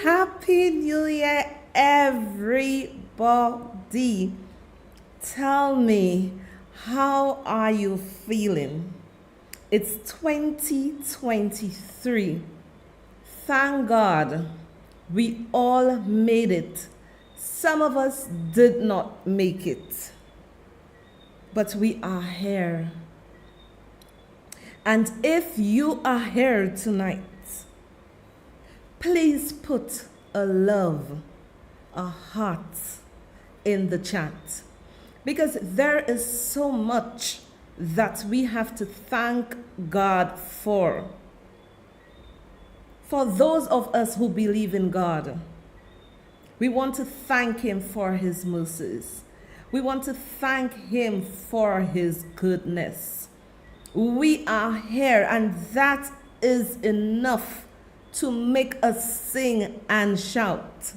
Happy New Year, everybody. Tell me, how are you feeling? It's 2023. Thank God we all made it. Some of us did not make it, but we are here. And if you are here tonight, please put a love, a heart in the chat, because there is so much that we have to thank God for. For those of us who believe in God, we want to thank Him for His mercies. We want to thank Him for His goodness. We are here, and that is enough to make us sing and shout.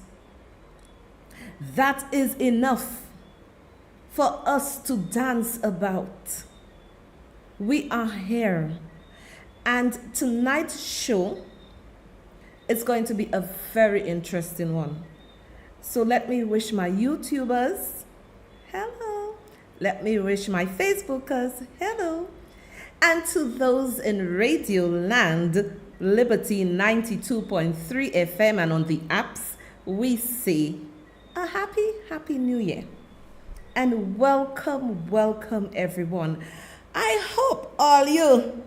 That is enough for us to dance about. We are here, and tonight's show is going to be a very interesting one. So let me wish my YouTubers hello. Let me wish my Facebookers hello. And to those in Radio Land, Liberty 92.3 FM, and on the apps, we say a happy New Year. And welcome everyone. I hope all you,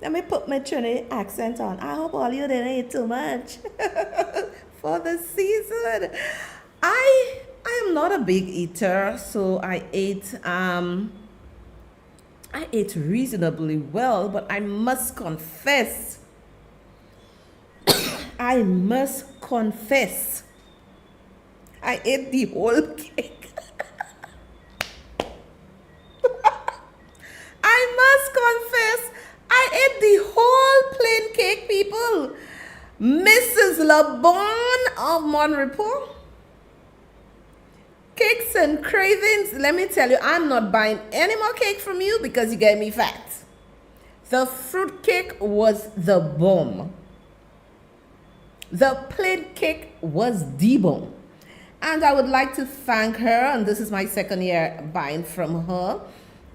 let me put my Trinity accent on. I hope all you didn't eat too much for the season. I am not a big eater, so I ate reasonably well, but I must confess, I ate the whole cake. I must confess, I ate the whole plain cake, people. Mrs. LeBon of Monrepo. Cakes and cravings. Let me tell you, I'm not buying any more cake from you because you get me fat. The fruit cake was the bomb. The plain cake was the bomb. And I would like to thank her, and this is my second year buying from her.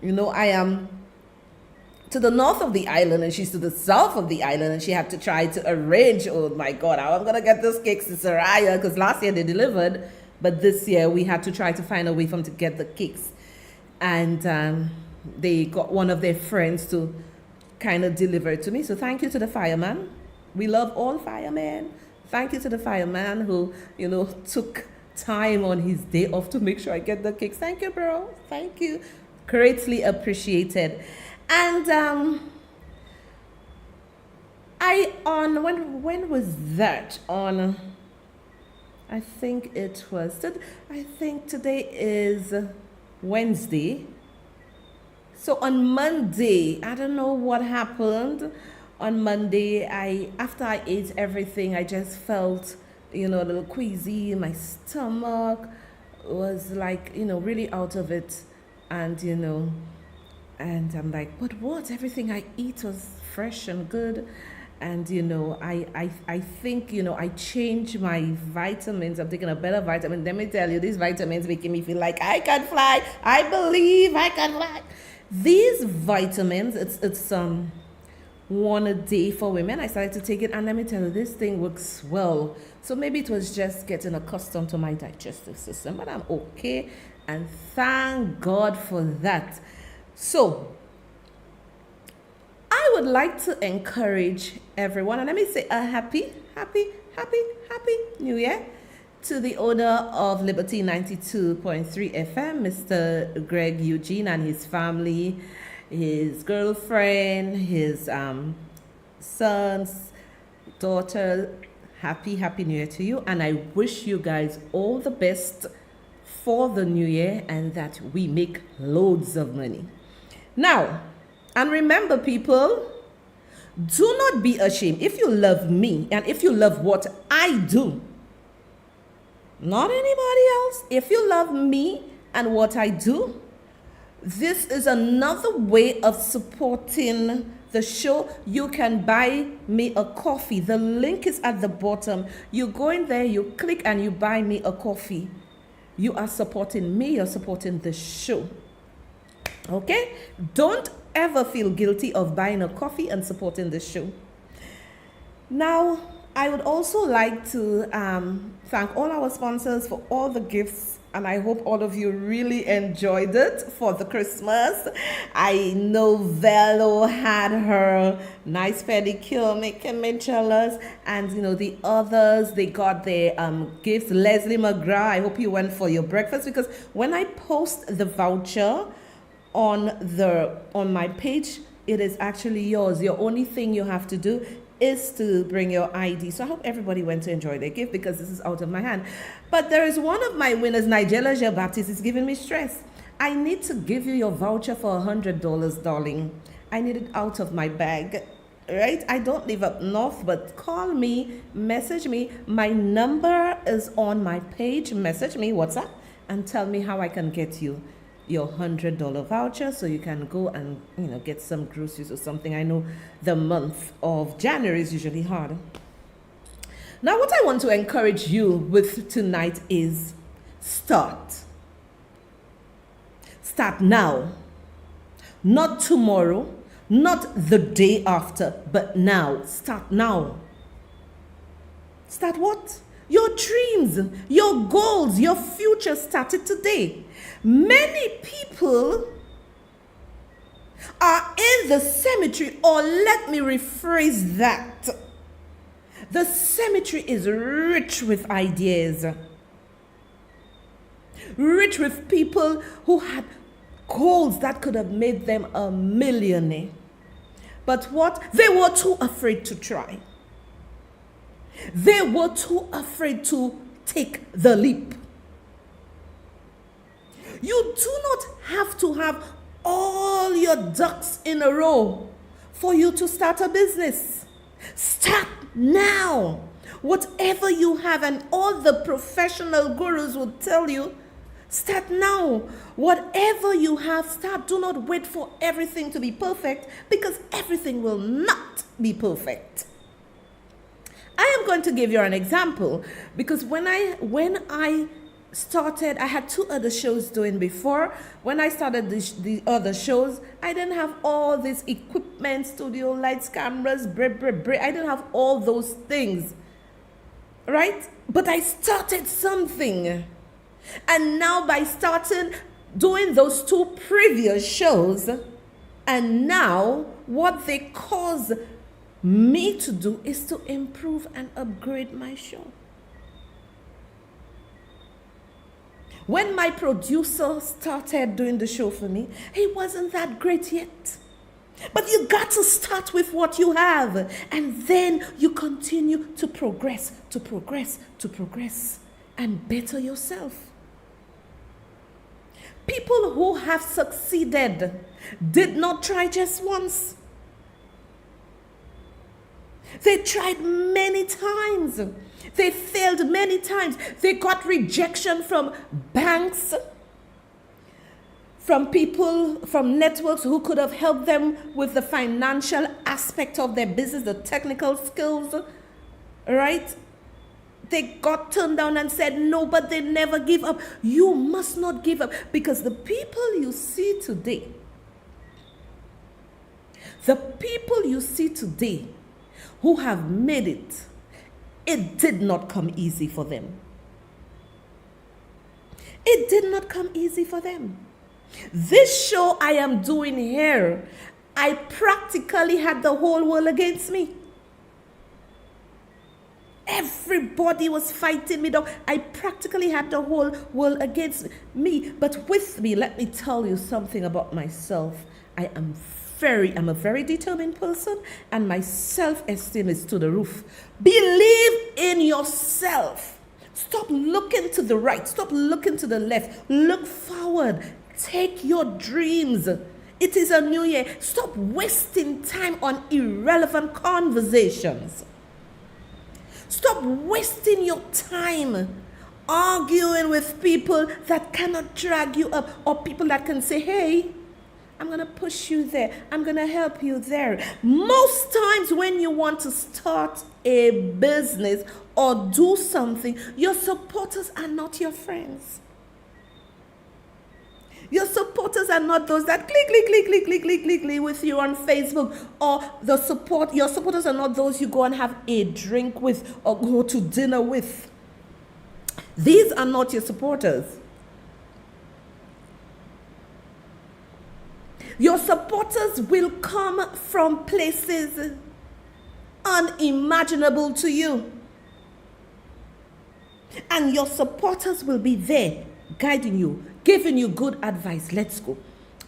You know, I am to the north of the island and she's to the south of the island, and she had to try to arrange, oh my God, how I'm going to get those cakes to Sohria, because last year they delivered, but this year we had to try to find a way for them to get the cakes. And they got one of their friends to kind of deliver it to me. So thank you to the fireman. We love all firemen. Thank you to the fireman who, you know, took time on his day off to make sure I get the cakes. Thank you, bro. Thank you. Greatly appreciated. And when was that? I think today is Wednesday. So on Monday, I don't know what happened. On Monday, after I ate everything, I just felt, you know, a little queasy. My stomach was like, you know, really out of it. And, you know, and I'm like, but what? Everything I eat was fresh and good. And, you know, I think, you know, I changed my vitamins. I'm taking a better vitamin. Let me tell you, these vitamins making me feel like I can fly. I believe I can fly. These vitamins, it's one a day for women. I started to take it, and let me tell you, this thing works well. So maybe it was just getting accustomed to my digestive system, but I'm okay. And thank God for that. So I would like to encourage everyone, and let me say a happy New Year to the owner of Liberty 92.3 FM, Mr. Greg Eugene, and his family, his girlfriend, his sons, daughter. Happy New Year to you, and I wish you guys all the best for the new year, and that we make loads of money. Now, and remember, people, do not be ashamed. If you love me and if you love what I do, not anybody else, if you love me and what I do, this is another way of supporting the show, you can buy me a coffee. The link is at the bottom. You go in there, you click, and you buy me a coffee. You are supporting me, you're supporting the show. Okay? Don't ever feel guilty of buying a coffee and supporting the show. Now, I would also like to thank all our sponsors for all the gifts, and I hope all of you really enjoyed it for the Christmas. I know Velo had her nice pedicure making me jealous, and the others, they got their gifts. Leslie McGrath, I hope you went for your breakfast, because when I post the voucher on my page, it is actually yours. Your only thing you have to do is to bring your ID. So I hope everybody went to enjoy their gift, because this is out of my hand. But there is one of my winners, Nigella Jean Baptiste, is giving me stress. I need to give you your voucher for $100, darling. I need it out of my bag, right? I don't live up north, but call me, message me. My number is on my page. Message me, WhatsApp, and tell me how I can get you your $100 voucher, so you can go and get some groceries or something. I know the month of January is usually hard. Now, what I want to encourage you with tonight is start now, not tomorrow, not the day after, but now. Start now. Start what? Your dreams, your goals, your future started today. Many people are in the cemetery, or let me rephrase that. The cemetery is rich with ideas, rich with people who had goals that could have made them a millionaire. But what? They were too afraid to try. They were too afraid to take the leap. You do not have to have all your ducks in a row for you to start a business. Start now. Whatever you have, and all the professional gurus will tell you, start now. Whatever you have, start. Do not wait for everything to be perfect, because everything will not be perfect. I am going to give you an example, because when I started, I had 2 other shows doing before. When I started the other shows, I didn't have all this equipment, studio lights, cameras, I didn't have all those things, right? But I started something. And now by starting doing those 2 previous shows, and now what they cause me to do is to improve and upgrade my show. When my producer started doing the show for me, he wasn't that great yet. But you got to start with what you have, and then you continue to progress, and better yourself. People who have succeeded did not try just once. They tried many times. They failed many times. They got rejection from banks, from people, from networks who could have helped them with the financial aspect of their business, the technical skills, right? They got turned down and said no, but they never give up. You must not give up, because the people you see today, who have made it, it did not come easy for them. It did not come easy for them. This show I am doing here, I practically had the whole world against me. Everybody was fighting me down. I practically had the whole world against me. But with me, let me tell you something about myself. I'm a very determined person, and my self-esteem is to the roof. Believe in yourself. Stop looking to the right. Stop looking to the left. Look forward. Take your dreams. It is a new year. Stop wasting time on irrelevant conversations. Stop wasting your time arguing with people that cannot drag you up, or people that can say, hey, I'm going to push you there. I'm going to help you there. Most times when you want to start a business or do something, your supporters are not your friends. Your supporters are not those that click with you on Facebook, or your supporters are not those you go and have a drink with or go to dinner with. These are not your supporters. Your supporters will come from places unimaginable to you. And your supporters will be there guiding you, giving you good advice. Let's go.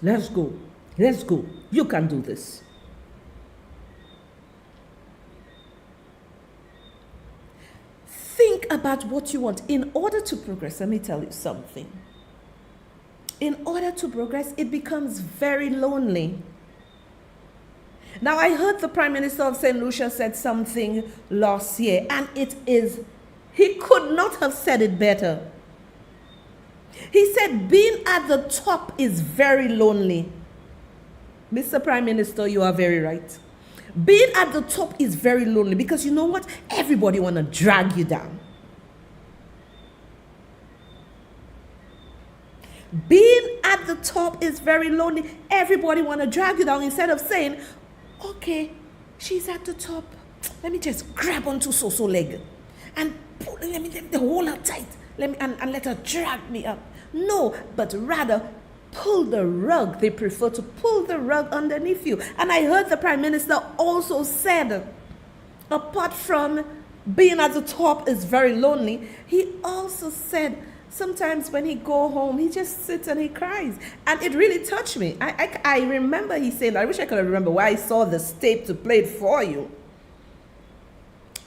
Let's go. Let's go. You can do this. Think about what you want. In order to progress, let me tell you something. In order to progress, it becomes very lonely. Now, I heard the Prime Minister of St. Lucia said something last year, and he could not have said it better. He said, being at the top is very lonely. Mr. Prime Minister, you are very right. Being at the top is very lonely because you know what? Everybody want to drag you down. Being at the top is very lonely. Everybody want to drag you down instead of saying, okay, she's at the top. Let me just grab onto so-so leg and let me hold her tight. And let her drag me up. No, but rather pull the rug. They prefer to pull the rug underneath you. And I heard the Prime Minister also said, apart from being at the top is very lonely, he also said, sometimes when he go home, he just sits and he cries. And it really touched me. I remember he saying, I wish I could remember why I saw this tape to play it for you.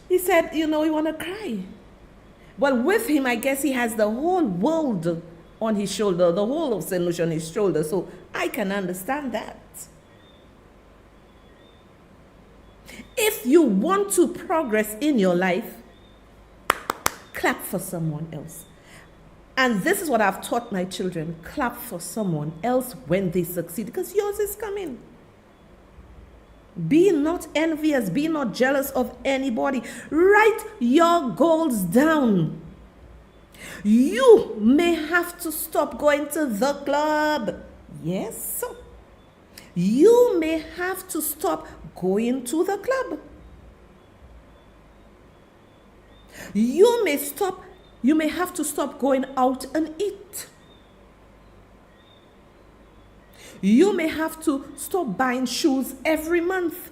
He said, you want to cry. Well, with him, I guess he has the whole world on his shoulder, the whole of St. Lucia on his shoulder. So I can understand that. If you want to progress in your life, clap for someone else. And this is what I've taught my children. Clap for someone else when they succeed, because yours is coming. Be not envious. Be not jealous of anybody. Write your goals down. You may have to stop going to the club. Yes. You may have to stop going to the club. You may have to stop going out and eat. You may have to stop buying shoes every month.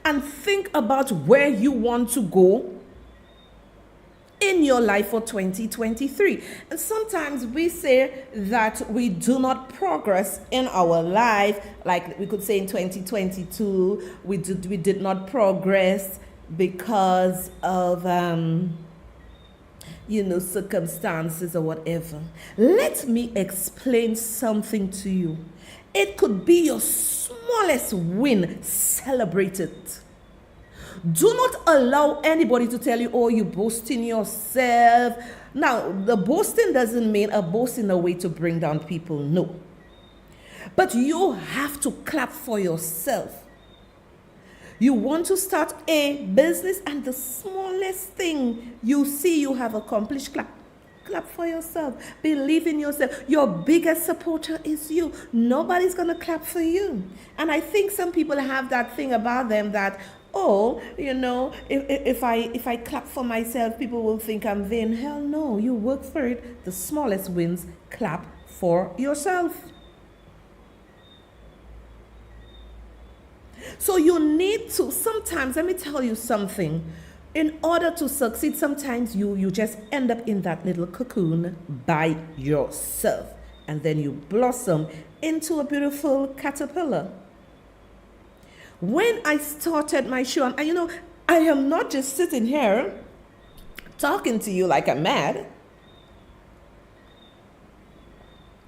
And think about where you want to go in your life for 2023. And sometimes we say that we do not progress in our life. Like we could say in 2022, we did not progress because of circumstances or whatever. Let me explain something to you. It could be your smallest win. Celebrate it. Do not allow anybody to tell you, oh, you're boasting yourself. Now, the boasting doesn't mean a boast in a way to bring down people. No. But you have to clap for yourself. You want to start a business, and the smallest thing you see you have accomplished, clap for yourself. Believe in yourself. Your biggest supporter is you. Nobody's going to clap for you. And I think some people have that thing about them that, if I clap for myself, people will think I'm vain. Hell no, you work for it. The smallest wins, clap for yourself. So you need to, sometimes, let me tell you something. In order to succeed, sometimes you just end up in that little cocoon by yourself. And then you blossom into a beautiful caterpillar. When I started my show, and I am not just sitting here talking to you like I'm mad.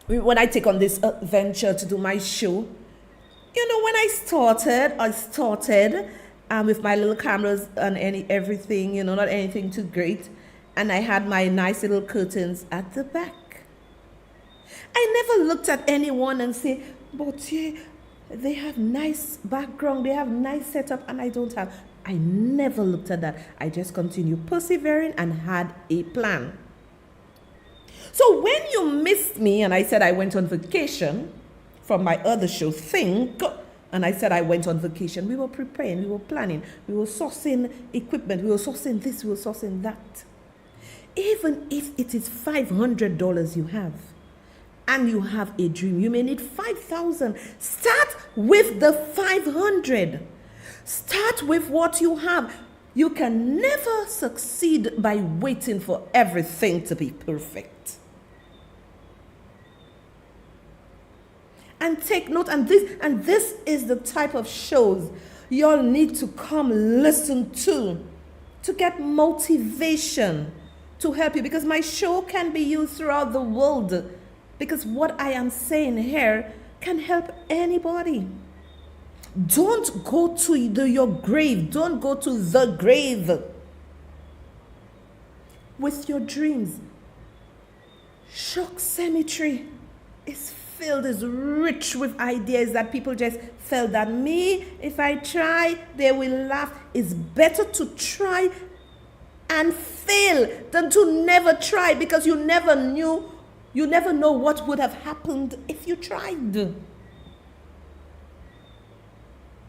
When I take on this venture to do my show, when I started with my little cameras and everything, not anything too great. And I had my nice little curtains at the back. I never looked at anyone and say, but yeah, they have nice background, they have nice setup, and I don't have. I never looked at that. I just continued persevering and had a plan. So when you missed me and I said I went on vacation from my other show, Think, and I said I went on vacation, we were preparing, we were planning, we were sourcing equipment, we were sourcing this, we were sourcing that. Even if it is $500 you have, and you have a dream, you may need 5,000. Start with the 500. Start with what you have. You can never succeed by waiting for everything to be perfect. And take note, and this is the type of shows you'll need to come listen to get motivation to help you, because my show can be used throughout the world, because what I am saying here can help anybody. Don't go to your grave. Don't go to the grave with your dreams. Shock Cemetery is filled, is rich with ideas that people just felt that if I try, they will laugh. It's better to try and fail than to never try, because you never know what would have happened if you tried.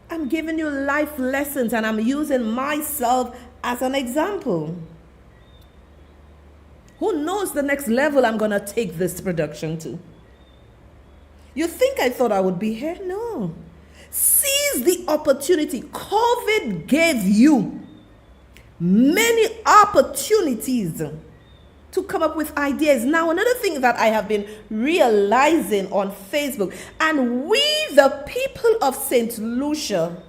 I'm giving you life lessons, and I'm using myself as an example. Who knows the next level I'm going to take this production to? You think I thought I would be here? No. Seize the opportunity. COVID gave you many opportunities to come up with ideas. Now, another thing that I have been realizing on Facebook, and we, the people of St. Lucia,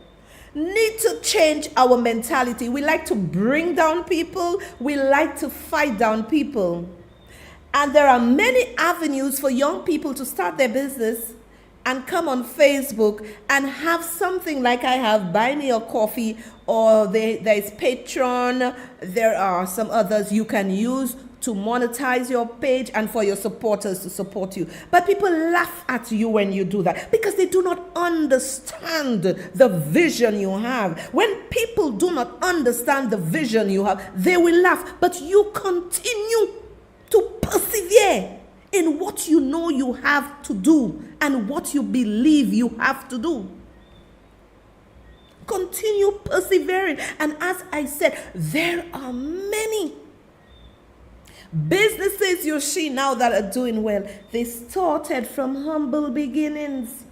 need to change our mentality. We like to bring down people. We like to fight down people. And there are many avenues for young people to start their business and come on Facebook and have something like I have, Buy Me a Coffee, or there's Patreon. There are some others you can use to monetize your page and for your supporters to support you. But people laugh at you when you do that, because they do not understand the vision you have. When people do not understand the vision you have, they will laugh. But you continue to persevere in what you know you have to do and what you believe you have to do. Continue persevering. And as I said, there are many businesses you see now that are doing well. They started from humble beginnings.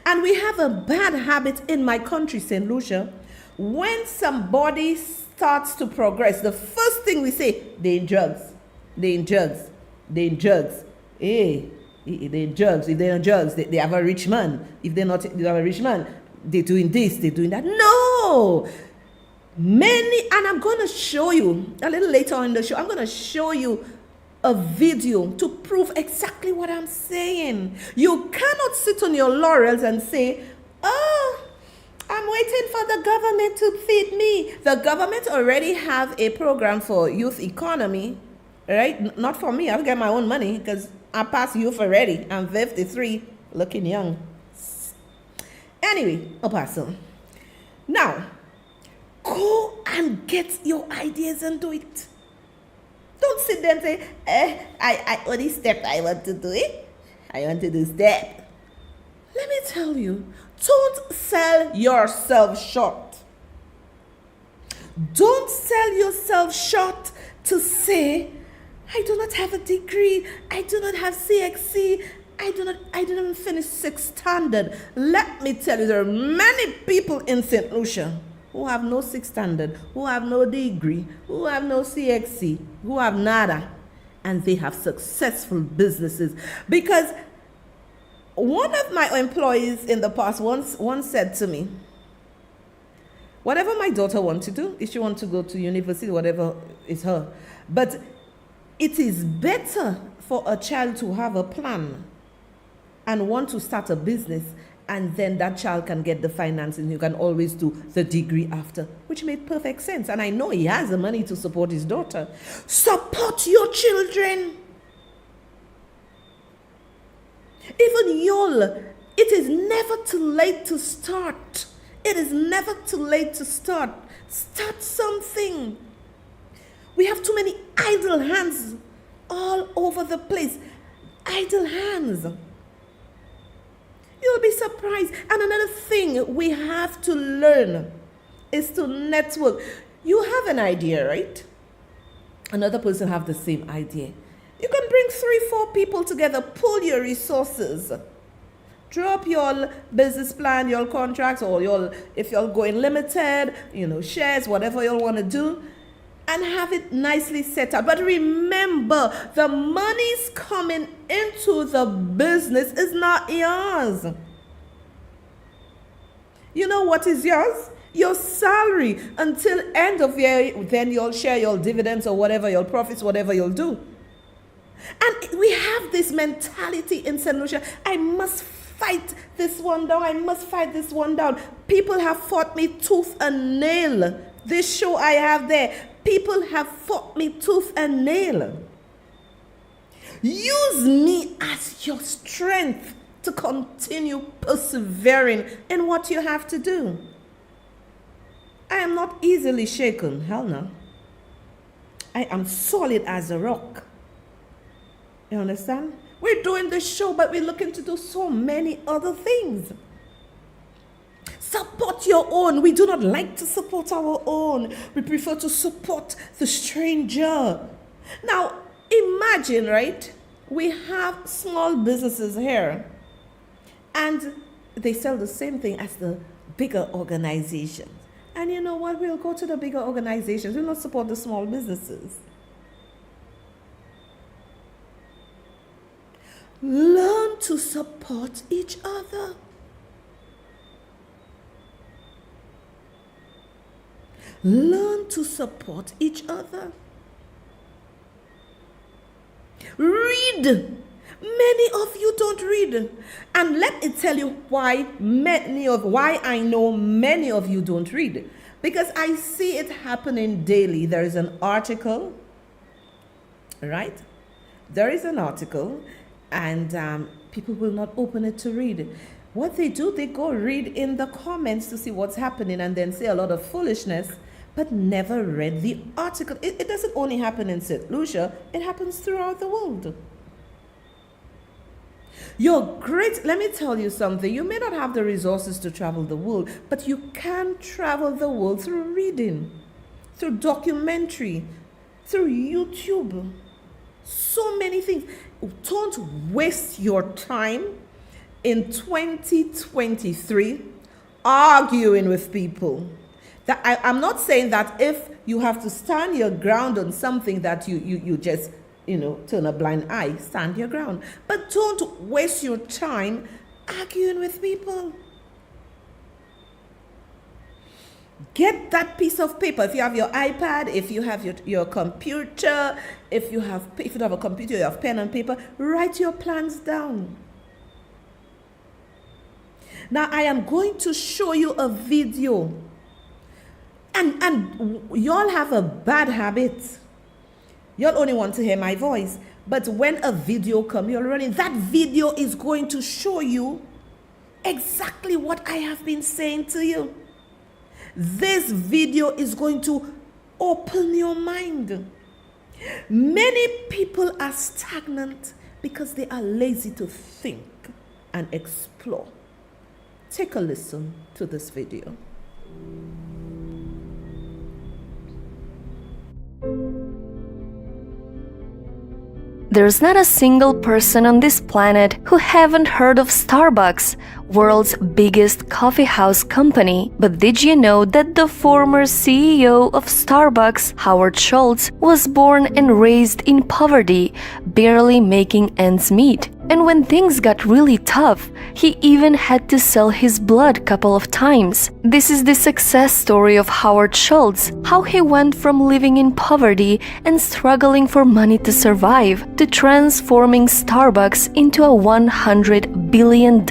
And we have a bad habit in my country, St. Lucia. When somebody starts to progress, the first thing we say, they in drugs. They in drugs. They in drugs. Hey, they in drugs. If they're in drugs, they have a rich man. If they're not, they have a rich man. They're doing this, they're doing that. No! Many, and I'm going to show you a little later on in the show, I'm going to show you a video to prove exactly what I'm saying. You cannot sit on your laurels and say, oh, I'm waiting for the government to feed me. The government already have a program for youth economy, right? Not for me. I'll get my own money because I passed youth already. I'm 53, looking young. Anyway, Apostle. Now, go and get your ideas and do it. Don't sit there and say, I only step I want to do it. I want to do step. Let me tell you, don't sell yourself short. Don't sell yourself short to say, I do not have a degree. I do not have CXC. I didn't finish 6th standard. Let me tell you, there are many people in St. Lucia who have no 6th standard, who have no degree, who have no CXC, who have nada, and they have successful businesses. Because one of my employees in the past once said to me, whatever my daughter wants to do, if she wants to go to university, whatever is her, but it is better for a child to have a plan and want to start a business, and then that child can get the financing. You can always do the degree after, which made perfect sense. And I know he has the money to support his daughter. Support your children. Even y'all, it is never too late to start. It is never too late to start. Start something. We have too many idle hands all over the place. Idle hands. You'll be surprised. And another thing we have to learn is to network. You have an idea, right? Another person have the same idea. You can bring 3-4 people together, pull your resources, drop your business plan, your contracts, or if you're going limited, shares, whatever you want to do, and have it nicely set up. But remember, the money's coming into the business is not yours. You know what is yours? Your salary. Until end of year, then you'll share your dividends or whatever, your profits, whatever you'll do. And we have this mentality in St. Lucia. I must fight this one down. I must fight this one down. People have fought me tooth and nail. This show I have there, people have fought me tooth and nail. Use me as your strength to continue persevering in what you have to do. I am not easily shaken. Hell no. I am solid as a rock. You understand? We're doing this show, but we're looking to do so many other things. Support your own. We do not like to support our own. We prefer to support the stranger. Now, imagine, right? We have small businesses here, and they sell the same thing as the bigger organizations. And you know what? We'll go to the bigger organizations. We'll not support the small businesses. Learn to support each other. Learn to support each other. Read. Many of you don't read. And let me tell you why I know many of you don't read. Because I see it happening daily. There is an article, right? There is an article, and people will not open it to read. What they do, they go read in the comments to see what's happening and then say a lot of foolishness, but never read the article. It doesn't only happen in St. Lucia, it happens throughout the world. You're great. Let me tell you something. You may not have the resources to travel the world, but you can travel the world through reading, through documentary, through YouTube. So many things. Don't waste your time in 2023 arguing with people. I'm not saying that if you have to stand your ground on something that you just turn a blind eye, stand your ground. But don't waste your time arguing with people. Get that piece of paper. If you have your iPad, if you have your computer, if you don't have a computer, you have pen and paper, write your plans down. Now I am going to show you a video. And y'all have a bad habit. Y'all only want to hear my voice. But when a video comes, you're running. That video is going to show you exactly what I have been saying to you. This video is going to open your mind. Many people are stagnant because they are lazy to think and explore. Take a listen to this video. There's not a single person on this planet who haven't heard of Starbucks, world's biggest coffee house company. But did you know that the former CEO of Starbucks, Howard Schultz, was born and raised in poverty, barely making ends meet? And when things got really tough, he even had to sell his blood a couple of times. This is the success story of Howard Schultz, how he went from living in poverty and struggling for money to survive to transforming Starbucks into a $100 billion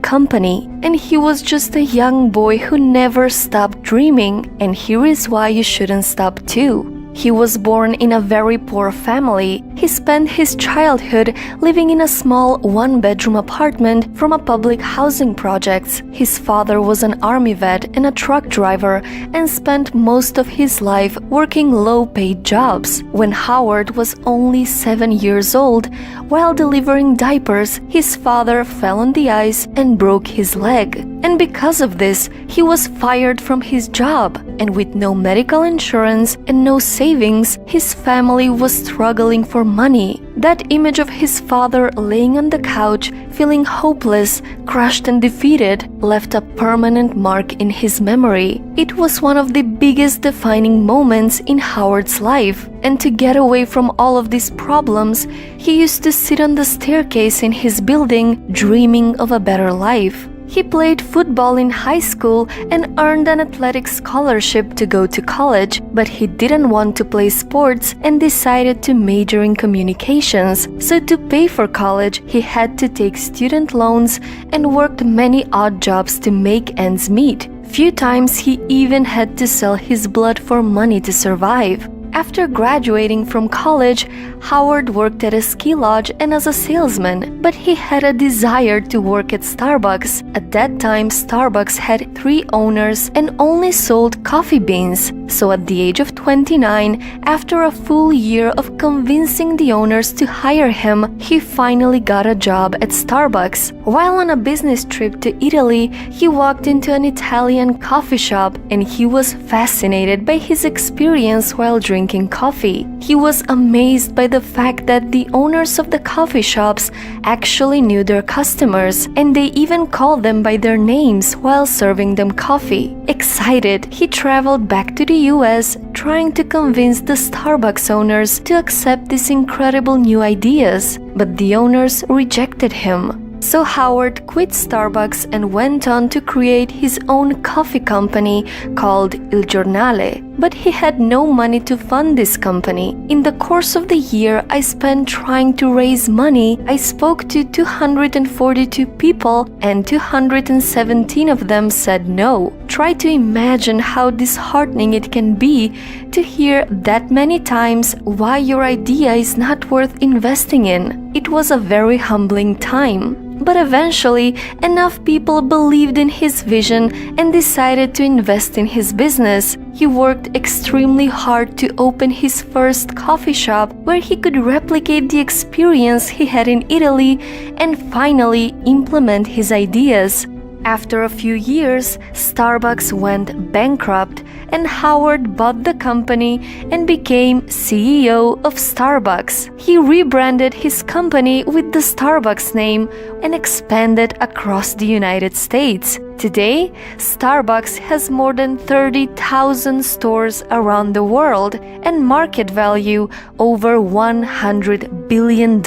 company. And he was just a young boy who never stopped dreaming, and here is why you shouldn't stop too. He was born in a very poor family. He spent his childhood living in a small one-bedroom apartment from a public housing project. His father was an army vet and a truck driver and spent most of his life working low-paid jobs. When Howard was only 7 years old, while delivering diapers, his father fell on the ice and broke his leg. And because of this, he was fired from his job. And with no medical insurance and no savings, his family was struggling for money. That image of his father laying on the couch, feeling hopeless, crushed and defeated, left a permanent mark in his memory. It was one of the biggest defining moments in Howard's life. And to get away from all of these problems, he used to sit on the staircase in his building, dreaming of a better life. He played football in high school and earned an athletic scholarship to go to college, but he didn't want to play sports and decided to major in communications. So to pay for college, he had to take student loans and worked many odd jobs to make ends meet. Few times he even had to sell his blood for money to survive. After graduating from college, Howard worked at a ski lodge and as a salesman, but he had a desire to work at Starbucks. At that time, Starbucks had 3 owners and only sold coffee beans. So at the age of 29, after a full year of convincing the owners to hire him, he finally got a job at Starbucks. While on a business trip to Italy, he walked into an Italian coffee shop and he was fascinated by his experience while drinking coffee. He was amazed by the fact that the owners of the coffee shops actually knew their customers and they even called them by their names while serving them coffee. Excited, he traveled back to the US trying to convince the Starbucks owners to accept these incredible new ideas, but the owners rejected him. So Howard quit Starbucks and went on to create his own coffee company called Il Giornale. But he had no money to fund this company. In the course of the year I spent trying to raise money, I spoke to 242 people and 217 of them said no. Try to imagine how disheartening it can be to hear that many times why your idea is not worth investing in. It was a very humbling time. But eventually, enough people believed in his vision and decided to invest in his business. He worked extremely hard to open his first coffee shop where he could replicate the experience he had in Italy and finally implement his ideas. After a few years, Starbucks went bankrupt and Howard bought the company and became CEO of Starbucks. He rebranded his company with the Starbucks name and expanded across the United States. Today, Starbucks has more than 30,000 stores around the world and market value over $100 billion.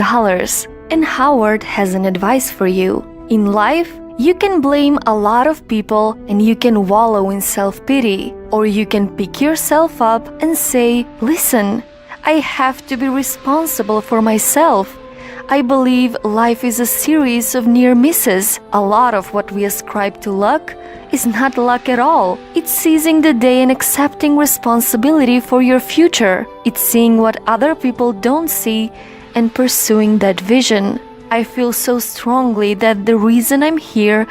And Howard has an advice for you. In life, you can blame a lot of people and you can wallow in self-pity, or you can pick yourself up and say, listen, I have to be responsible for myself. I believe life is a series of near misses. A lot of what we ascribe to luck is not luck at all. It's seizing the day and accepting responsibility for your future. It's seeing what other people don't see and pursuing that vision. I feel so strongly that the reason I'm here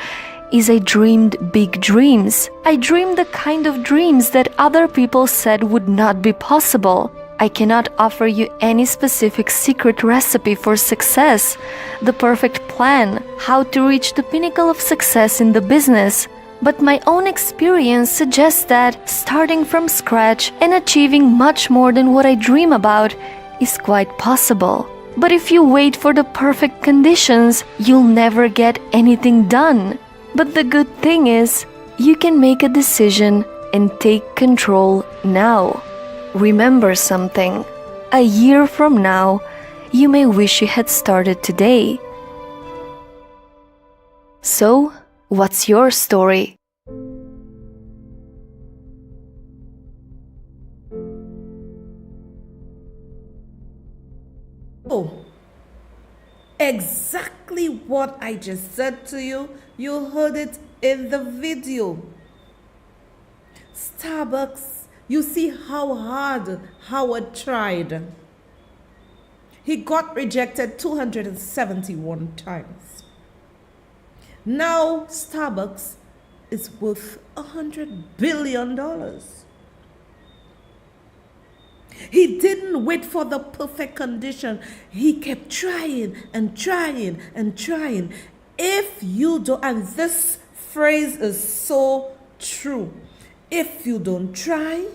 is I dreamed big dreams. I dreamed the kind of dreams that other people said would not be possible. I cannot offer you any specific secret recipe for success, the perfect plan, how to reach the pinnacle of success in the business. But my own experience suggests that starting from scratch and achieving much more than what I dream about is quite possible. But if you wait for the perfect conditions, you'll never get anything done. But the good thing is, you can make a decision and take control now. Remember something. A year from now, you may wish you had started today. So, what's your story? Oh, exactly what I just said to you. You heard it in the video. Starbucks You see how hard Howard tried. He got rejected 271 times. Now Starbucks is worth $100 billion. He didn't wait for the perfect condition. He kept trying and trying and trying. If you don't, and this phrase is so true, if you don't try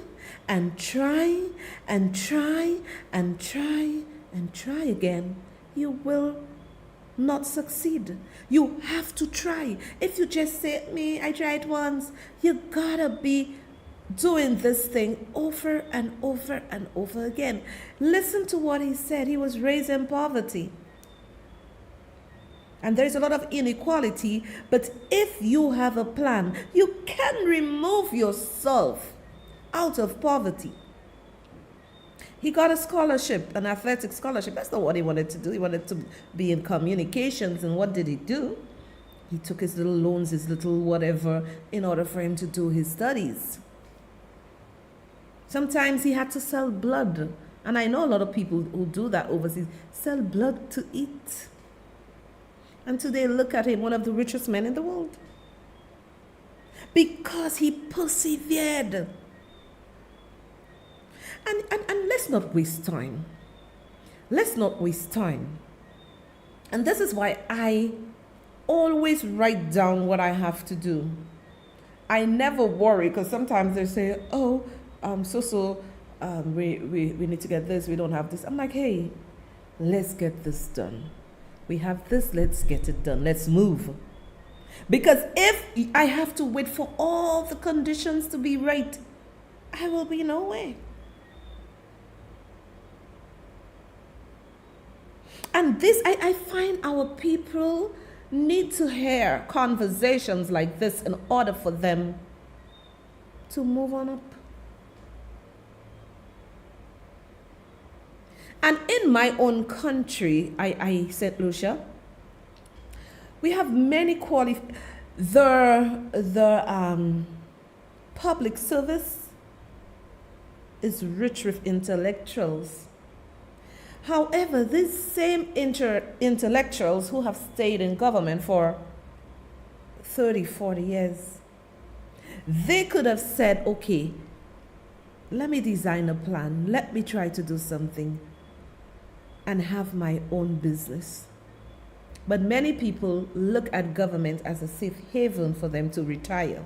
and try and try and try and try again, you will not succeed. You have to try. If you just say, I tried once, you gotta be doing this thing over and over and over again. Listen to what he said. He was raised in poverty. And there's a lot of inequality, but if you have a plan, you can remove yourself out of poverty. He got a scholarship, an athletic scholarship. That's not what he wanted to do. He wanted to be in communications. And what did he do? He took his little loans, his little whatever, in order for him to do his studies. Sometimes he had to sell blood. And I know a lot of people who do that overseas, sell blood to eat. And today, look at him, one of the richest men in the world. Because he persevered. And let's not waste time. Let's not waste time. And this is why I always write down what I have to do. I never worry, because sometimes they say, we need to get this, we don't have this. I'm like, hey, let's get this done. We have this, let's get it done. Let's move. Because if I have to wait for all the conditions to be right, I will be nowhere. And this, I find our people need to hear conversations like this in order for them to move on up. And in my own country, St. Lucia, we have many the public service is rich with intellectuals. However, these same intellectuals who have stayed in government for 30, 40 years, they could have said, okay, let me design a plan. Let me try to do something and have my own business. But many people look at government as a safe haven for them to retire.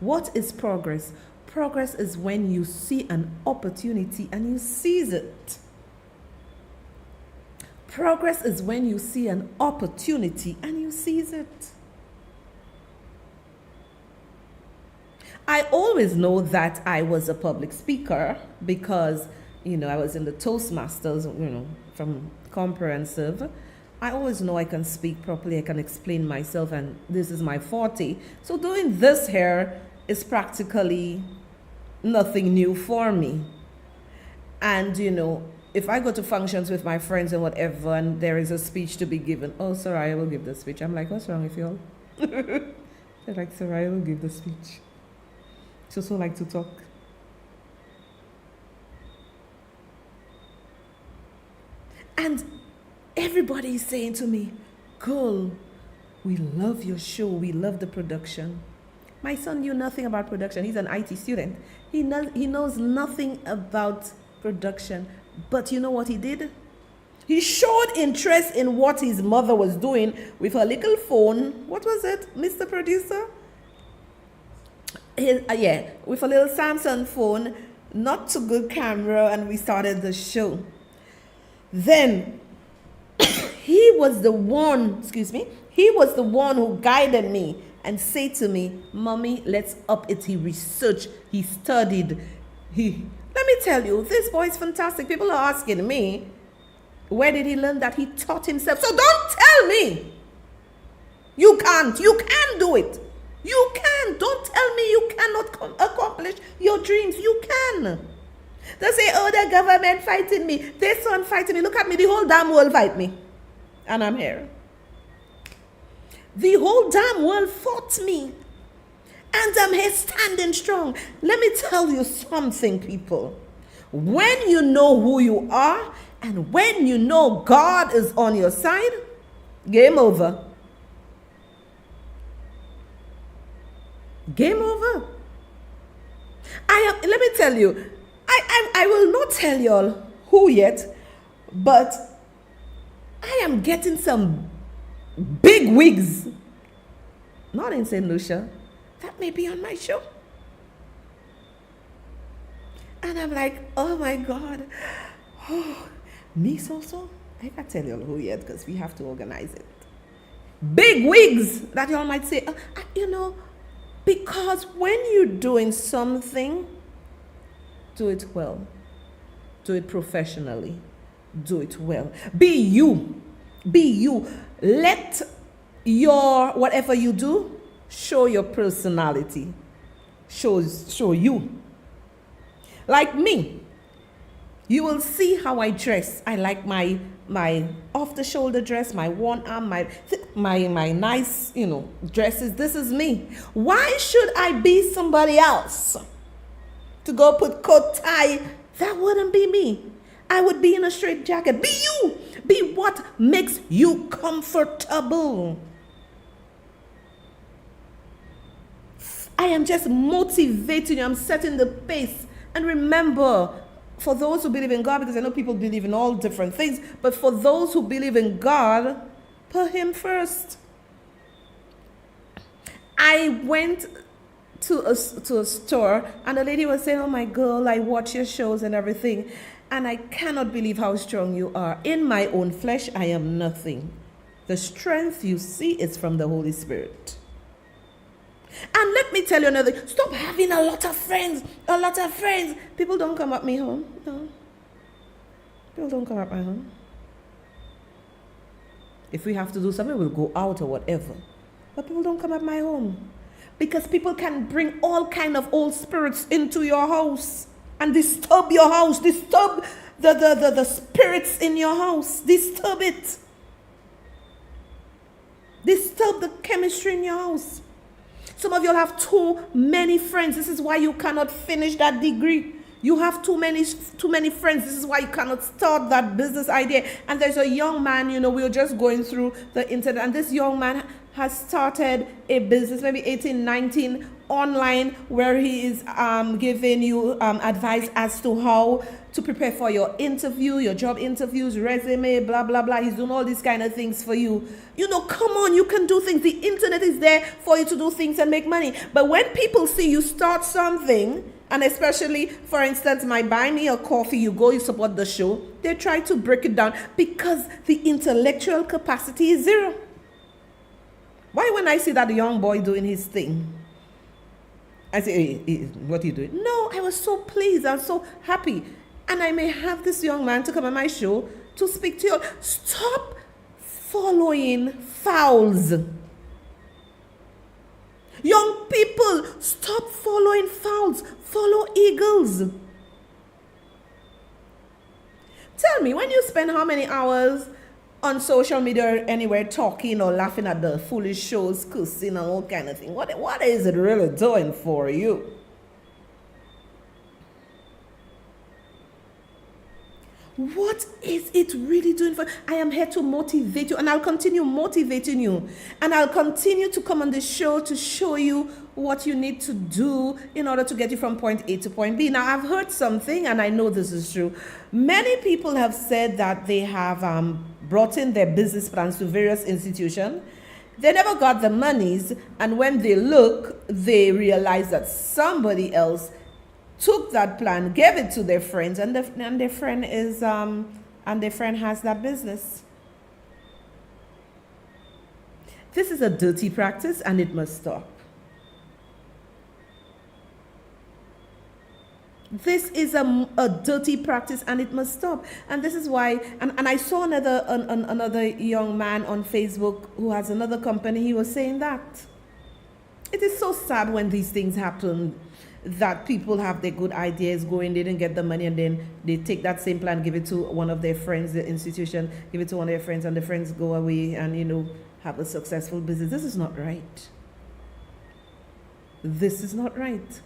What is progress? Progress is when you see an opportunity and you seize it. Progress is when you see an opportunity and you seize it. I always know that I was a public speaker because, I was in the Toastmasters, from comprehensive. I always know I can speak properly, I can explain myself, and this is my forte. So doing this here is practically nothing new for me. And, if I go to functions with my friends and whatever, and there is a speech to be given, Sohria will give the speech. I'm like, what's wrong with y'all? They're like, Sohria will give the speech. She also like to talk. And everybody is saying to me, girl, we love your show. We love the production. My son knew nothing about production. He's an IT student. He knows nothing about production. But you know what he did? He showed interest in what his mother was doing with her little phone. What was it, Mr. Producer? With a little Samsung phone, not too good camera, and we started the show. Then he was the one who guided me and said to me, Mommy, let's up it. He researched, he studied. Let me tell you, this boy is fantastic. People are asking me, where did he learn that? He taught himself. So don't tell me you can't. You can do it. You can. Don't tell me you cannot accomplish your dreams. You can. They say, the government fighting me. This one fighting me. Look at me. The whole damn world fight me. And I'm here. The whole damn world fought me. And I'm here standing strong. Let me tell you something, people. When you know who you are and when you know God is on your side, game over. Game over. Let me tell you, I will not tell y'all who yet, but I am getting some big wigs, not in St. Lucia, that may be on my show. And I'm like, oh my God. Oh, me so? I can't tell y'all who yet because we have to organize it. Big wigs that y'all might say, because when you're doing something, do it well. Do it professionally. Do it well. Be you. Be you. Let your, whatever you do, show your personality. Show you. Like me. You will see how I dress. I like my off-the-shoulder dress, my one arm, my nice, dresses. This is me. Why should I be somebody else? To go put coat, tie, that wouldn't be me. I would be in a straight jacket. Be you. Be what makes you comfortable. I am just motivating you. I'm setting the pace. And remember, for those who believe in God, because I know people believe in all different things, but for those who believe in God, put Him first. I went to a store, and the lady was saying, oh my girl, I watch your shows and everything, and I cannot believe how strong you are. In my own flesh, I am nothing. The strength you see is from the Holy Spirit. And let me tell you another thing. Stop having a lot of friends. A lot of friends. People don't come at me home. No. People don't come at my home. If we have to do something, we'll go out or whatever. But people don't come at my home. Because people can bring all kind of old spirits into your house and disturb your house. Disturb the spirits in your house. Disturb it. Disturb the chemistry in your house. Some of you have too many friends. This is why you cannot finish that degree. You have too many friends. This is why you cannot start that business idea. And there's a young man, we were just going through the internet, and this young man has started a business, maybe 18, 19, online, where he is giving you advice as to how to prepare for your interview, your job interviews, resume, blah, blah, blah. He's doing all these kind of things for you. Come on, you can do things. The internet is there for you to do things and make money. But when people see you start something, and especially, for instance, my buy me a coffee, you support the show, they try to break it down because the intellectual capacity is zero. Why when I see that young boy doing his thing, I say, hey, what are you doing? No, I was so pleased. I was so happy. And I may have this young man to come on my show to speak to you. Stop following fowls. Young people, stop following fowls. Follow eagles. Tell me, when you spend how many hours on social media or anywhere talking or laughing at the foolish shows, cussing and all kind of thing, what is it really doing for you? What is it really doing for you? I am here to motivate you, and I'll continue motivating you, and I'll continue to come on this show to show you what you need to do in order to get you from point A to point B. Now, I've heard something, and I know this is true. Many people have said that they have brought in their business plans to various institutions. They never got the monies, and when they look, they realize that somebody else took that plan, gave it to their friends, and their friend has that business. This is a dirty practice, and it must stop. This is a dirty practice, and it must stop. And this is why, and I saw another young man on Facebook who has another company. He was saying that it is so sad when these things happen, that people have their good ideas, go in, they didn't get the money, and then they take that same plan, give it to one of their friends, the institution, give it to one of their friends, and the friends go away and, have a successful business. This is not right. This is not right.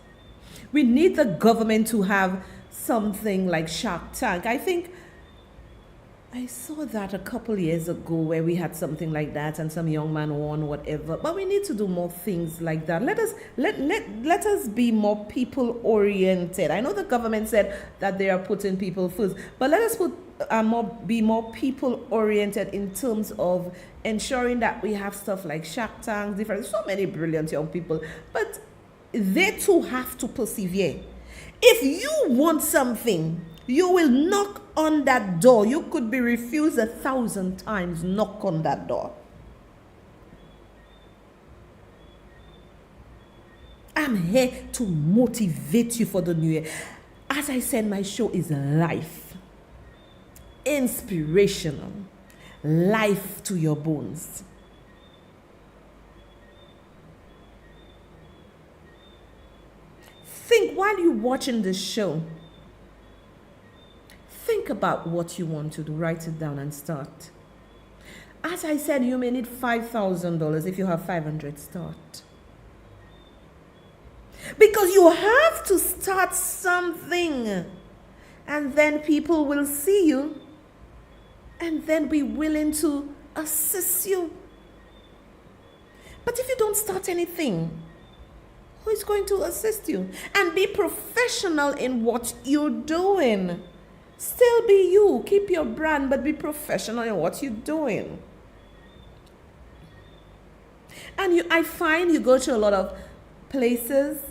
We need the government to have something like Shark Tank. I think I saw that a couple years ago where we had something like that and some young man won whatever. But we need to do more things like that. Let us be more people oriented. I know the government said that they are putting people first, but let us be more people oriented in terms of ensuring that we have stuff like Shark Tank, different, so many brilliant young people, but they too have to persevere. If you want something, you will knock on that door. You could be refused 1,000 times. Knock on that door. I'm here to motivate you for the new year. As I said, my show is life. Inspirational. Life to your bones. Think while you're watching this show. Think about what you want to do. Write it down and start. As I said, you may need $5,000. If you have 500, start. Because you have to start something. And then people will see you and then be willing to assist you. But if you don't start anything, who is going to assist you? And be professional in what you're doing. Still be you. Keep your brand, but be professional in what you're doing. And I find you go to a lot of places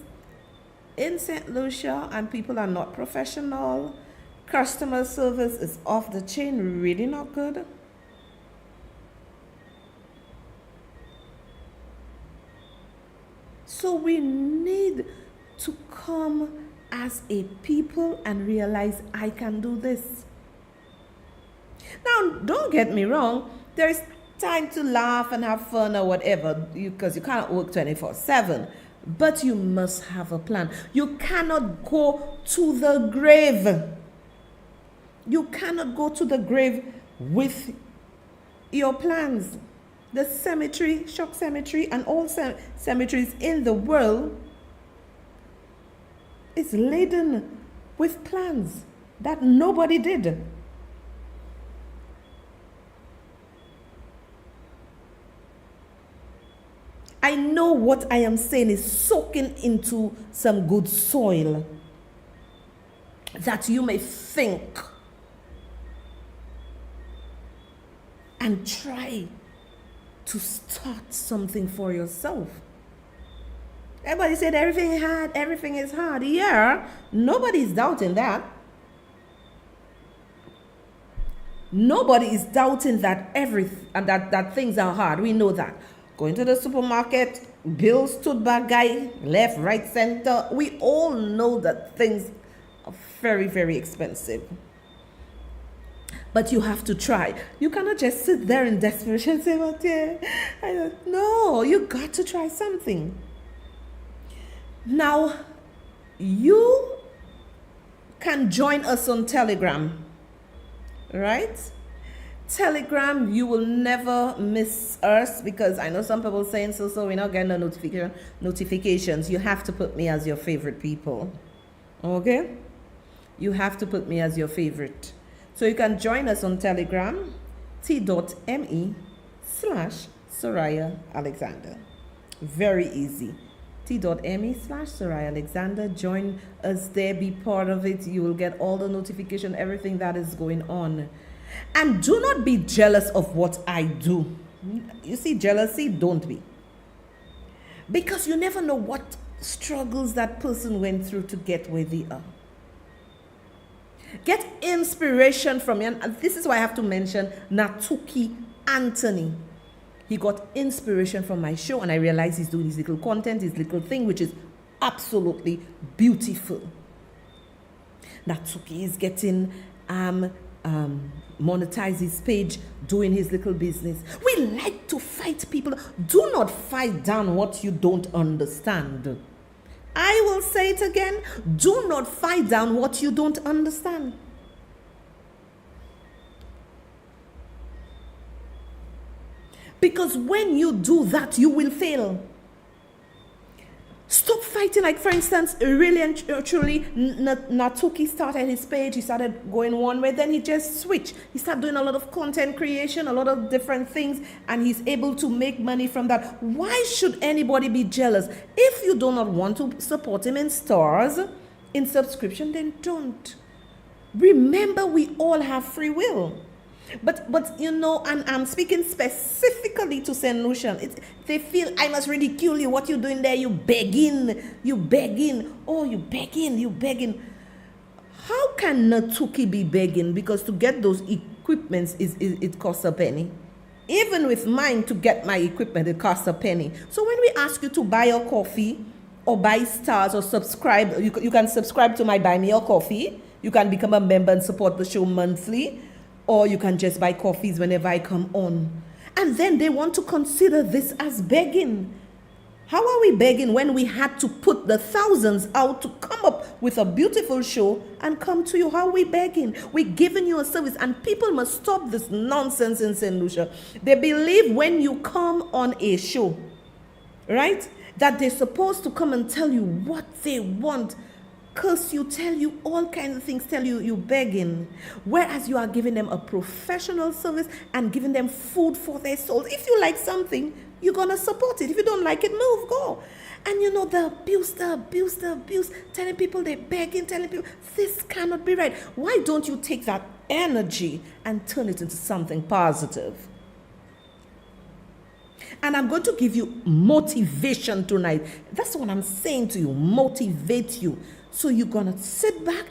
in St. Lucia and people are not professional. Customer service is off the chain, really not good. So we need to come as a people and realize I can do this. Now, don't get me wrong. There is time to laugh and have fun or whatever, because you cannot work 24/7. But you must have a plan. You cannot go to the grave. You cannot go to the grave with your plans. The cemetery, Shock Cemetery, and all cemeteries in the world is laden with plans that nobody did. I know what I am saying is soaking into some good soil that you may think and try to start something for yourself. Everybody said everything is hard. Yeah, nobody's doubting that. Nobody is doubting that that things are hard. We know that. Going to the supermarket, bills stood by guy, left, right, center. We all know that things are very, very expensive. But you have to try. You cannot just sit there in desperation and say, "Well, yeah, no, you got to try something." Now, you can join us on Telegram, right? Telegram, you will never miss us, because I know some people saying so we're not getting the notifications. You have to put me as your favorite people, okay? You have to put me as your favorite. So you can join us on Telegram, t.me/Sohria Alexander. Very easy. t.me/Sohria Alexander. Join us there, be part of it. You will get all the notification, everything that is going on. And do not be jealous of what I do. You see, jealousy, don't be. Because you never know what struggles that person went through to get where they are. Get inspiration from me. And this is why I have to mention Natuki Anthony. He got inspiration from my show, and I realized he's doing his little content, his little thing, which is absolutely beautiful. Natuki is getting monetize his page, doing his little business. We like to fight people. Do not fight down what you don't understand. I will say it again. Do not fight down what you don't understand. Because when you do that, you will fail. Stop fighting. Like, for instance, really and truly, Natuki started his page. He started going one way. Then he just switched. He started doing a lot of content creation, a lot of different things, and he's able to make money from that. Why should anybody be jealous? If you do not want to support him in stars, in subscription, then don't. Remember, we all have free will. But you know, and I'm speaking specifically to St. Lucian. They feel, I must ridicule you. What you doing there? You begging. Oh, you begging. How can Natuki be begging? Because to get those equipments, it costs a penny. Even with mine, to get my equipment, it costs a penny. So when we ask you to buy your coffee or buy stars or subscribe, you can subscribe to my Buy Me a Coffee. You can become a member and support the show monthly. Or you can just buy coffees whenever I come on. And then they want to consider this as begging. How are we begging when we had to put the thousands out to come up with a beautiful show and come to you? How are we begging? We're giving you a service, and people must stop this nonsense in St. Lucia. They believe when you come on a show, right, that they're supposed to come and tell you what they want. Curse you, tell you all kinds of things, tell you you're begging. Whereas you are giving them a professional service and giving them food for their souls. If you like something, you're going to support it. If you don't like it, move, go. And you know, the abuse, telling people they're begging, telling people this cannot be right. Why don't you take that energy and turn it into something positive? And I'm going to give you motivation tonight. That's what I'm saying to you, motivate you. So you're going to sit back,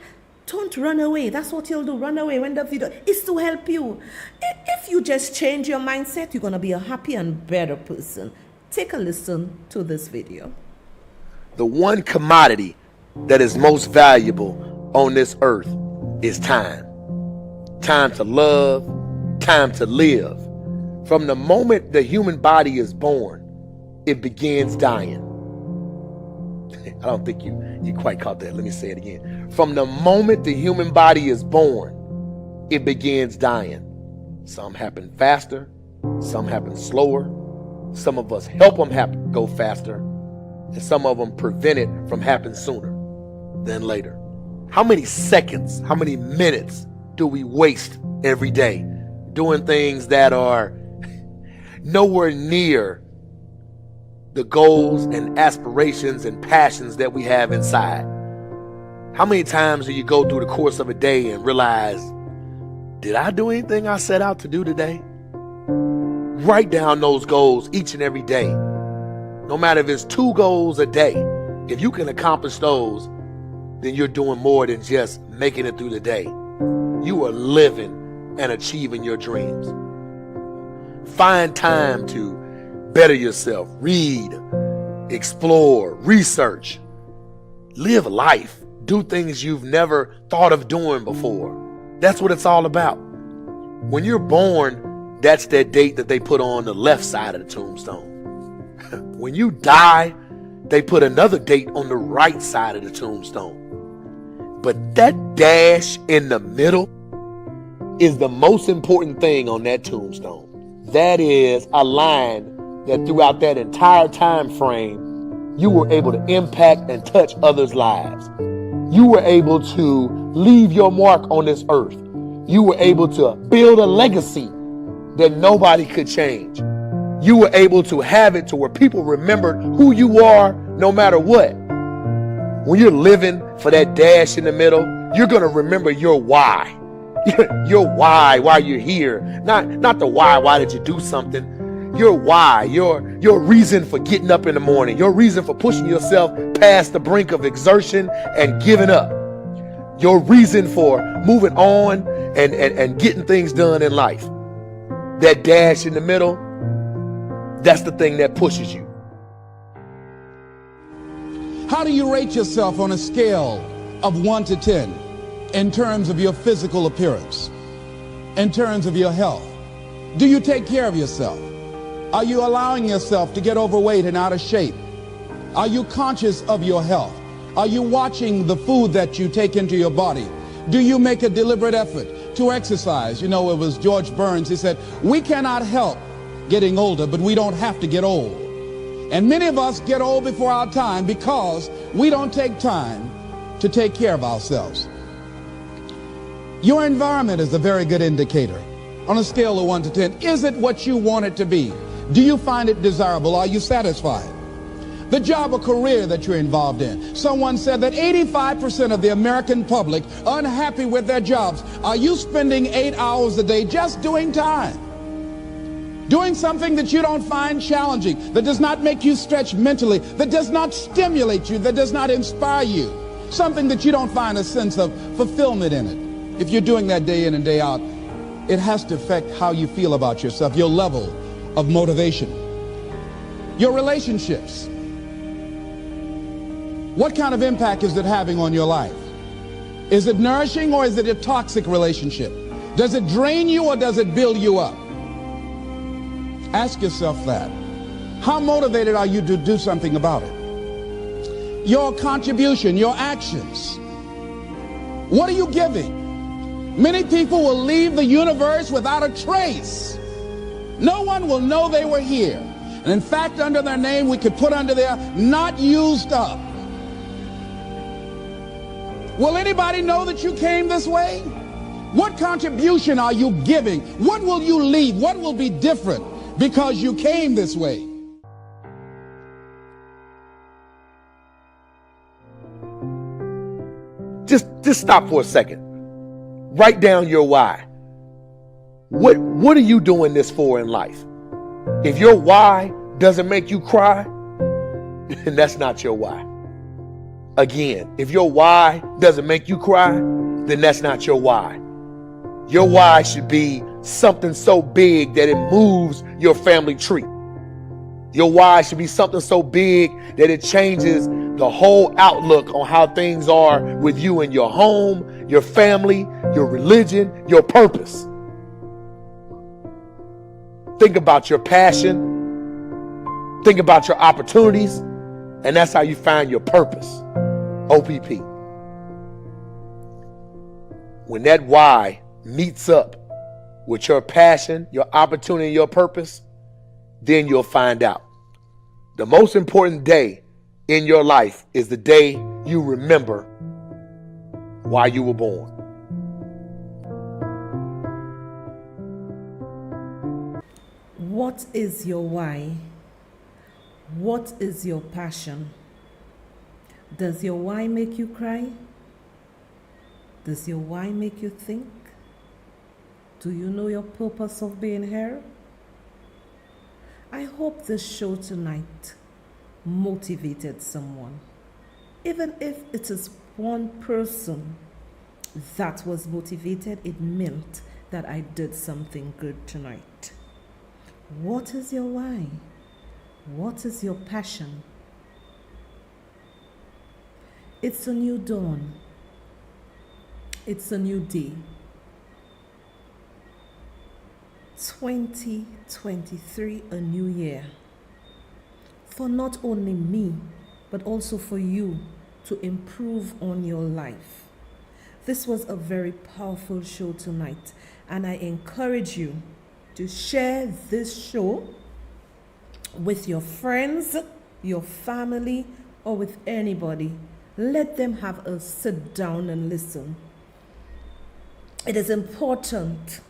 don't run away. That's what you'll do, run away when the video is to help you. If you just change your mindset, you're going to be a happy and better person. Take a listen to this video. The one commodity that is most valuable on this earth is time. Time to love, time to live. From the moment the human body is born, it begins dying. I don't think you quite caught that. Let me say it again. From the moment the human body is born, it begins dying. Some happen faster, some happen slower. Some of us help them go faster, and some of them prevent it from happening sooner than later. How many seconds, how many minutes do we waste every day doing things that are nowhere near the goals and aspirations and passions that we have inside? How many times do you go through the course of a day and realize, did I do anything I set out to do today? Write down those goals each and every day. No matter if it's 2 goals a day, if you can accomplish those, then you're doing more than just making it through the day. You are living and achieving your dreams. Find time to better yourself, read, explore, research, live life, do things you've never thought of doing before. That's what it's all about. When you're born, that's that date that they put on the left side of the tombstone. When you die, they put another date on the right side of the tombstone. But that dash in the middle is the most important thing on that tombstone. That is a line that throughout that entire time frame, you were able to impact and touch others' lives. You were able to leave your mark on this earth. You were able to build a legacy that nobody could change. You were able to have it to where people remembered who you are no matter what. When you're living for that dash in the middle, you're going to remember your why. Your why you're here. Not the why did you do something? Your why, your reason for getting up in the morning, your reason for pushing yourself past the brink of exertion and giving up. Your reason for moving on and getting things done in life. That dash in the middle, that's the thing that pushes you. How do you rate yourself on a scale of 1 to 10 in terms of your physical appearance, in terms of your health? Do you take care of yourself? Are you allowing yourself to get overweight and out of shape? Are you conscious of your health? Are you watching the food that you take into your body? Do you make a deliberate effort to exercise? You know, it was George Burns, he said, we cannot help getting older, but we don't have to get old. And many of us get old before our time because we don't take time to take care of ourselves. Your environment is a very good indicator. On a scale of 1 to 10, is it what you want it to be? Do you find it desirable? Are you satisfied? The job or career that you're involved in. Someone said that 85% of the American public are unhappy with their jobs. Are you spending 8 hours a day just doing time? Doing something that you don't find challenging, that does not make you stretch mentally, that does not stimulate you, that does not inspire you. Something that you don't find a sense of fulfillment in it. If you're doing that day in and day out, it has to affect how you feel about yourself, your level of motivation. Your relationships. What kind of impact is it having on your life? Is it nourishing or is it a toxic relationship? Does it drain you or does it build you up? Ask yourself that. How motivated are you to do something about it? Your contribution, your actions. What are you giving? Many people will leave the universe without a trace. No one will know they were here. And in fact, under their name, we could put under there, not used up. Will anybody know that you came this way? What contribution are you giving? What will you leave? What will be different because you came this way? Just stop for a second. Write down your why. What are you doing this for in life? If your why doesn't make you cry, then that's not your why. Again, if your why doesn't make you cry, then that's not your why. Your why should be something so big that it moves your family tree. Your why should be something so big that it changes the whole outlook on how things are with you and your home, your family, your religion, your purpose. Think about your passion. Think about your opportunities. And that's how you find your purpose. OPP. When that why meets up with your passion, your opportunity, your purpose, then you'll find out. The most important day in your life is the day you remember why you were born. What is your why? What is your passion? Does your why make you cry? Does your why make you think? Do you know your purpose of being here? I hope this show tonight motivated someone. Even if it is one person that was motivated, it meant that I did something good tonight. What is your why? What is your passion? It's a new dawn. It's a new day. 2023, a new year. For not only me, but also for you to improve on your life. This was a very powerful show tonight, and I encourage you to share this show with your friends, your family, or with anybody. Let them have a sit down and listen. It is important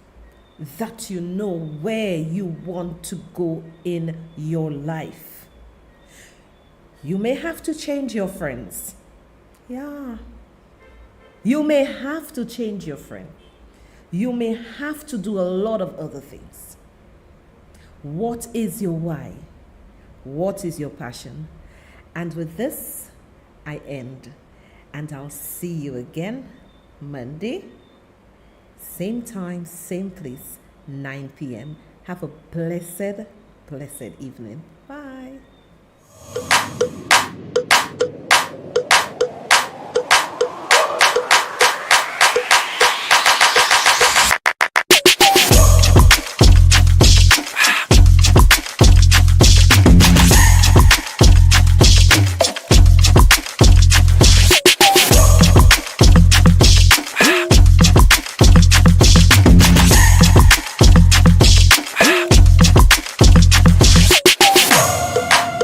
that you know where you want to go in your life. You may have to change your friends. Yeah. You may have to change your friend. You may have to do a lot of other things. What is your why? What is your passion? And with this, I end. And I'll see you again Monday, same time, same place, 9 p.m. Have a blessed evening.